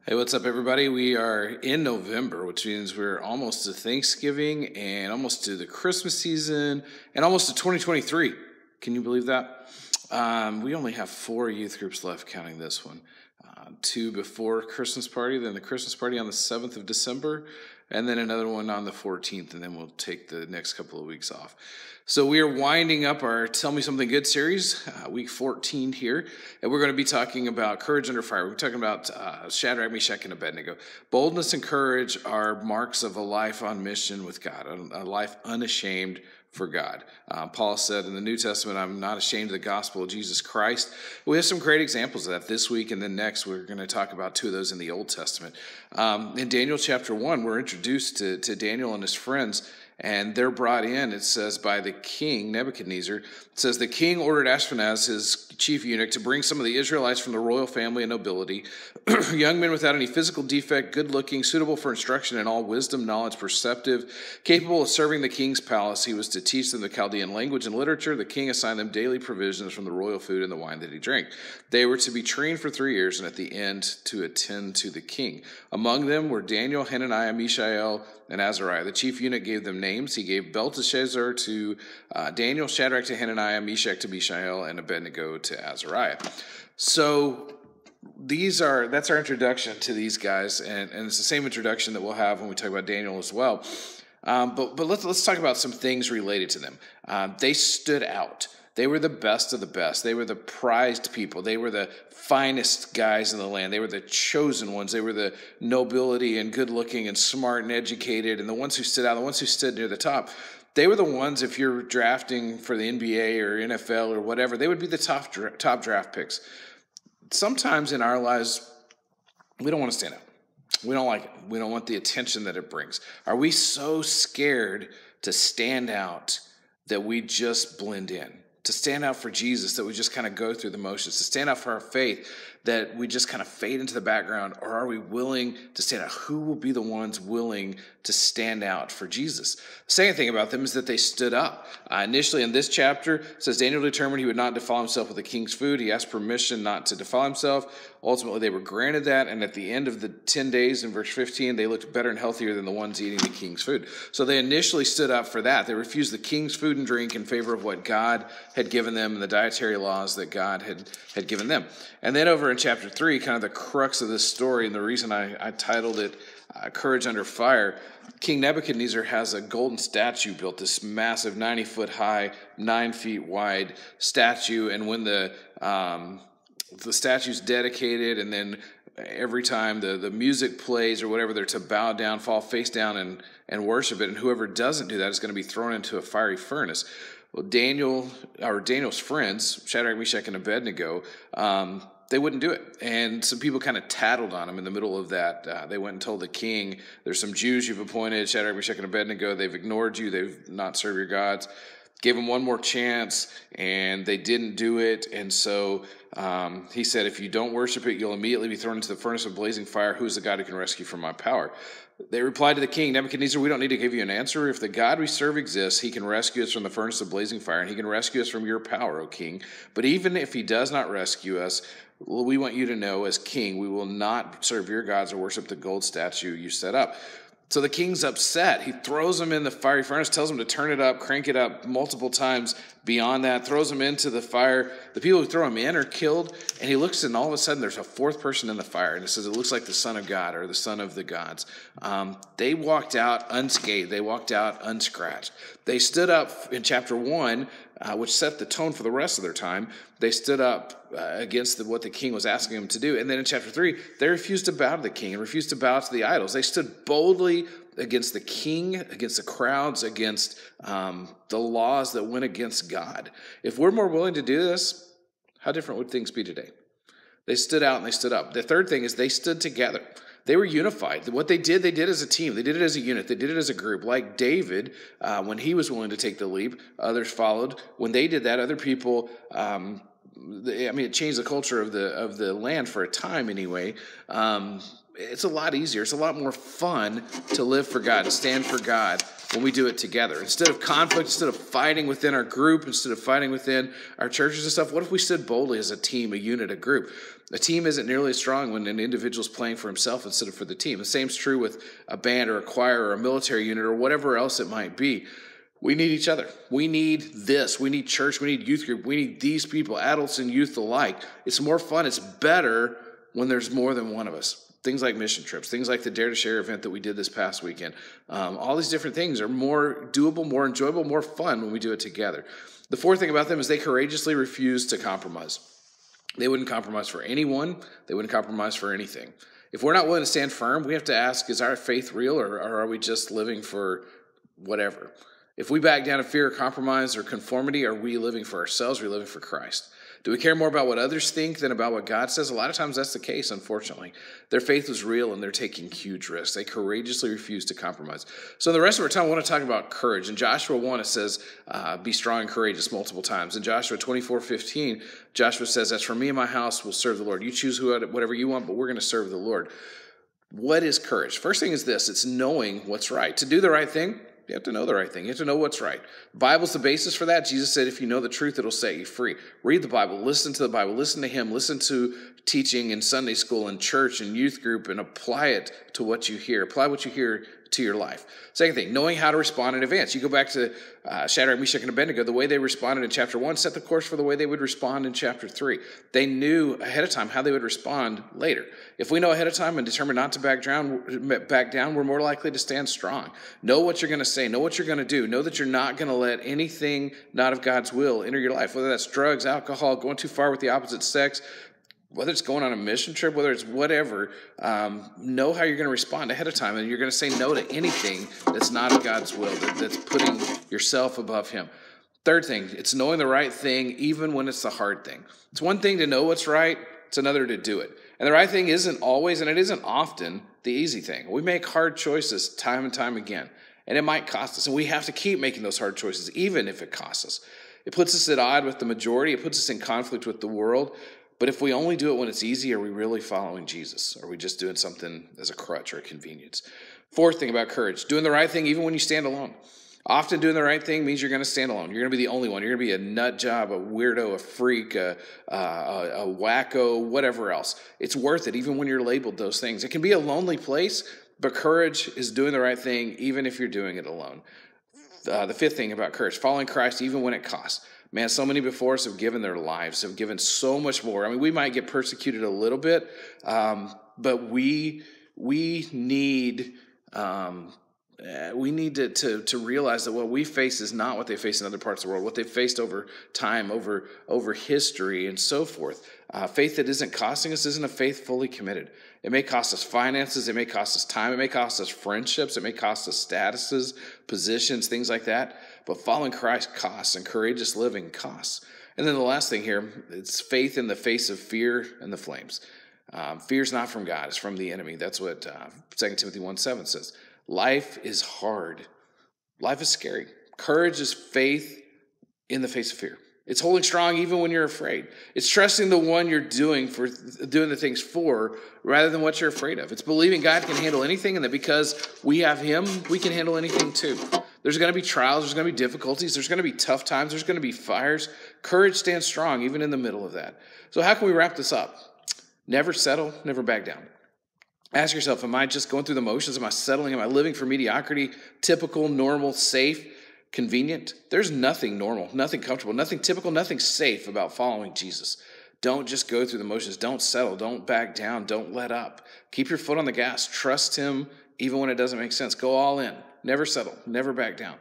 Hey, what's up, everybody? We are in November, which means we're almost to Thanksgiving and almost to the Christmas season and almost to 2023. Can you believe that? We only have 4 youth groups left, counting this one. 2 before Christmas party, then the Christmas party on the 7th of December, and then another one on the 14th, and then we'll take the next couple of weeks off. So we are winding up our Tell Me Something Good series, week 14 here, and we're going to be talking about courage under fire. We're talking about Shadrach, Meshach, and Abednego. Boldness and courage are marks of a life on mission with God, a life unashamed for God. Paul said in the New Testament, I'm not ashamed of the gospel of Jesus Christ. We have some great examples of that this week, and then next we're going to talk about 2 of those in the Old Testament. In Daniel chapter 1, we're introduced to Daniel and his friends, and they're brought in, it says, by the king, Nebuchadnezzar. It says, the king ordered Ashpenaz, his chief eunuch, to bring some of the Israelites from the royal family and nobility, young men without any physical defect, good-looking, suitable for instruction in all wisdom, knowledge, perceptive, capable of serving the king's palace. He was to teach them the Chaldean language and literature. The king assigned them daily provisions from the royal food and the wine that he drank. They were to be trained for 3 years, and at the end to attend to the king. Among them were Daniel, Hananiah, Mishael, and Azariah. The chief eunuch gave them names. He gave Belteshazzar to Daniel, Shadrach to Hananiah, Meshach to Mishael, and Abednego to Azariah. So that's our introduction to these guys, and it's the same introduction that we'll have when we talk about Daniel as well. But let's talk about some things related to them. They stood out. They were the best of the best. They were the prized people. They were the finest guys in the land. They were the chosen ones. They were the nobility and good-looking and smart and educated, and the ones who stood out, the ones who stood near the top. They were the ones, if you're drafting for the NBA or NFL or whatever, they would be the top draft picks. Sometimes in our lives, we don't want to stand out. We don't like it. We don't want the attention that it brings. Are we so scared to stand out that we just blend in? To stand out for Jesus, that we just kind of go through the motions? To stand out for our faith, that we just kind of fade into the background? Or are we willing to stand out? Who will be the ones willing to stand out for Jesus? The second thing about them is that they stood up. Initially in this chapter, it says Daniel determined he would not defile himself with the king's food. He asked permission not to defile himself. Ultimately, they were granted that, and at the end of the 10 days in verse 15, they looked better and healthier than the ones eating the king's food. So they initially stood up for that. They refused the king's food and drink in favor of what God had given them and the dietary laws that God had given them. And then over in chapter 3, kind of the crux of this story, and the reason I titled it Courage Under Fire, King Nebuchadnezzar has a golden statue built, this massive 90-foot high, 9 feet wide statue, and when the statue's dedicated, and then every time the music plays or whatever, they're to bow down, fall face down, and worship it, and whoever doesn't do that is going to be thrown into a fiery furnace. Well, Daniel's friends, Shadrach, Meshach, and Abednego, they wouldn't do it. And some people kind of tattled on him in the middle of that. They went and told the king, there's some Jews you've appointed, Shadrach, Meshach, and Abednego. They've ignored you. They've not served your gods. Gave them one more chance, and they didn't do it. And so he said, if you don't worship it, you'll immediately be thrown into the furnace of blazing fire. Who is the God who can rescue from my power? They replied to the king, Nebuchadnezzar, we don't need to give you an answer. If the God we serve exists, he can rescue us from the furnace of blazing fire, and he can rescue us from your power, O king. But even if he does not rescue us, we want you to know, as king, we will not serve your gods or worship the gold statue you set up. So the king's upset. He throws them in the fiery furnace, tells them to turn it up, crank it up multiple times beyond that, throws them into the fire. The people who throw him in are killed, and he looks, and all of a sudden there's a 4th person in the fire, and it says it looks like the son of God or the son of the gods. They walked out unscathed. They walked out unscratched. They stood up in chapter 1, which set the tone for the rest of their time. They stood up against what the king was asking them to do. And then in chapter 3, they refused to bow to the king and refused to bow to the idols. They stood boldly against the king, against the crowds, against the laws that went against God. If we're more willing to do this, how different would things be today? They stood out and they stood up. The third thing is they stood together. They were unified. What they did as a team. They did it as a unit. They did it as a group. Like David, when he was willing to take the leap, others followed. When they did that, other people, it changed the culture of the land for a time anyway. it's a lot easier. It's a lot more fun to live for God, to stand for God when we do it together. Instead of conflict, instead of fighting within our group, instead of fighting within our churches and stuff, what if we stood boldly as a team, a unit, a group? A team isn't nearly as strong when an individual's playing for himself instead of for the team. The same's true with a band or a choir or a military unit or whatever else it might be. We need each other. We need this. We need church. We need youth group. We need these people, adults and youth alike. It's more fun. It's better when there's more than one of us. Things like mission trips, things like the Dare to Share event that we did this past weekend. All these different things are more doable, more enjoyable, more fun when we do it together. The fourth thing about them is they courageously refuse to compromise. They wouldn't compromise for anyone. They wouldn't compromise for anything. If we're not willing to stand firm, we have to ask, is our faith real, or are we just living for whatever? If we back down to fear or compromise or conformity, are we living for ourselves, or are we living for Christ? Do we care more about what others think than about what God says? A lot of times that's the case, unfortunately. Their faith was real, and they're taking huge risks. They courageously refuse to compromise. So in the rest of our time, I want to talk about courage. In Joshua 1, it says, be strong and courageous multiple times. In Joshua 24:15, Joshua says, as for me and my house, we'll serve the Lord. You choose whatever you want, but we're going to serve the Lord. What is courage? First thing is this. It's knowing what's right. To do the right thing, you have to know the right thing. You have to know what's right. The Bible's the basis for that. Jesus said, if you know the truth, it'll set you free. Read the Bible. Listen to the Bible. Listen to him. Listen to teaching in Sunday school and church and youth group and apply it to what you hear. Apply what you hear to your life. Second thing, knowing how to respond in advance. You go back to Shadrach, Meshach, and Abednego, the way they responded in chapter 1 set the course for the way they would respond in chapter 3. They knew ahead of time how they would respond later. If we know ahead of time and determine not to back down, we're more likely to stand strong. Know what you're going to say. Know what you're going to do. Know that you're not going to let anything not of God's will enter your life, whether that's drugs, alcohol, going too far with the opposite sex, whether it's going on a mission trip, whether it's whatever. Know how you're going to respond ahead of time, and you're going to say no to anything that's not of God's will, that's putting yourself above him. Third thing, it's knowing the right thing even when it's the hard thing. It's one thing to know what's right, it's another to do it. And the right thing isn't always, and it isn't often, the easy thing. We make hard choices time and time again, and it might cost us, and we have to keep making those hard choices even if it costs us. It puts us at odds with the majority. It puts us in conflict with the world. But if we only do it when it's easy, are we really following Jesus? Are we just doing something as a crutch or a convenience? Fourth thing about courage, doing the right thing even when you stand alone. Often doing the right thing means you're going to stand alone. You're going to be the only one. You're going to be a nut job, a weirdo, a freak, a wacko, whatever else. It's worth it even when you're labeled those things. It can be a lonely place, but courage is doing the right thing even if you're doing it alone. The fifth thing about courage, following Christ even when it costs. Man, so many before us have given their lives, have given so much more. I mean, we might get persecuted a little bit, but we need to realize that what we face is not what they face in other parts of the world, what they've faced over time, over history, and so forth. Faith that isn't costing us isn't a faith fully committed. It may cost us finances, it may cost us time, it may cost us friendships, it may cost us statuses, positions, things like that. But following Christ costs, and courageous living costs. And then the last thing here, it's faith in the face of fear and the flames. Fear's not from God, it's from the enemy. That's what 2 Timothy 1:7 says. Life is hard. Life is scary. Courage is faith in the face of fear. It's holding strong even when you're afraid. It's trusting the one you're doing the things for rather than what you're afraid of. It's believing God can handle anything, and that because we have him, we can handle anything too. There's going to be trials. There's going to be difficulties. There's going to be tough times. There's going to be fires. Courage stands strong even in the middle of that. So how can we wrap this up? Never settle, never back down. Ask yourself, am I just going through the motions? Am I settling? Am I living for mediocrity, typical, normal, safe, convenient? There's nothing normal, nothing comfortable, nothing typical, nothing safe about following Jesus. Don't just go through the motions. Don't settle. Don't back down. Don't let up. Keep your foot on the gas. Trust him even when it doesn't make sense. Go all in. Never settle. Never back down.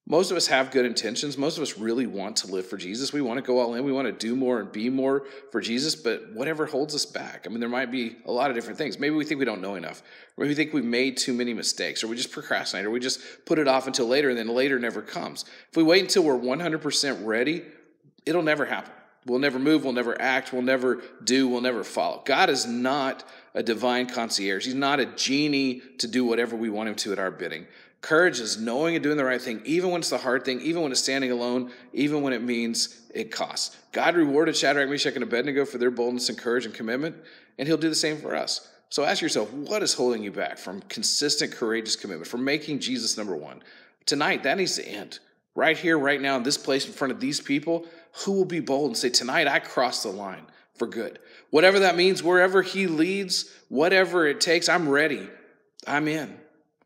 Most of us have good intentions. Most of us really want to live for Jesus. We want to go all in. We want to do more and be more for Jesus, but whatever holds us back. I mean, there might be a lot of different things. Maybe we think we don't know enough. Maybe we think we've made too many mistakes, or we just procrastinate, or we just put it off until later, and then later never comes. If we wait until we're 100% ready, it'll never happen. We'll never move. We'll never act. We'll never do. We'll never follow. God is not a divine concierge. He's not a genie to do whatever we want him to at our bidding. Courage is knowing and doing the right thing, even when it's the hard thing, even when it's standing alone, even when it means it costs. God rewarded Shadrach, Meshach, and Abednego for their boldness and courage and commitment, and he'll do the same for us. So ask yourself, what is holding you back from consistent, courageous commitment, from making Jesus number one? Tonight, that needs to end. Right here, right now, in this place, in front of these people, who will be bold and say, tonight I crossed the line for good. Whatever that means, wherever he leads, whatever it takes, I'm ready. I'm in.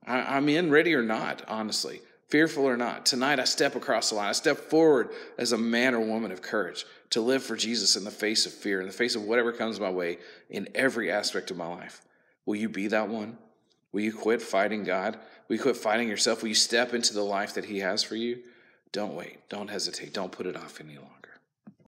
I'm in, ready or not, honestly. Fearful or not. Tonight I step across the line. I step forward as a man or woman of courage to live for Jesus in the face of fear, in the face of whatever comes my way in every aspect of my life. Will you be that one? Will you quit fighting God? Will you quit fighting yourself? Will you step into the life that he has for you? Don't wait. Don't hesitate. Don't put it off any longer.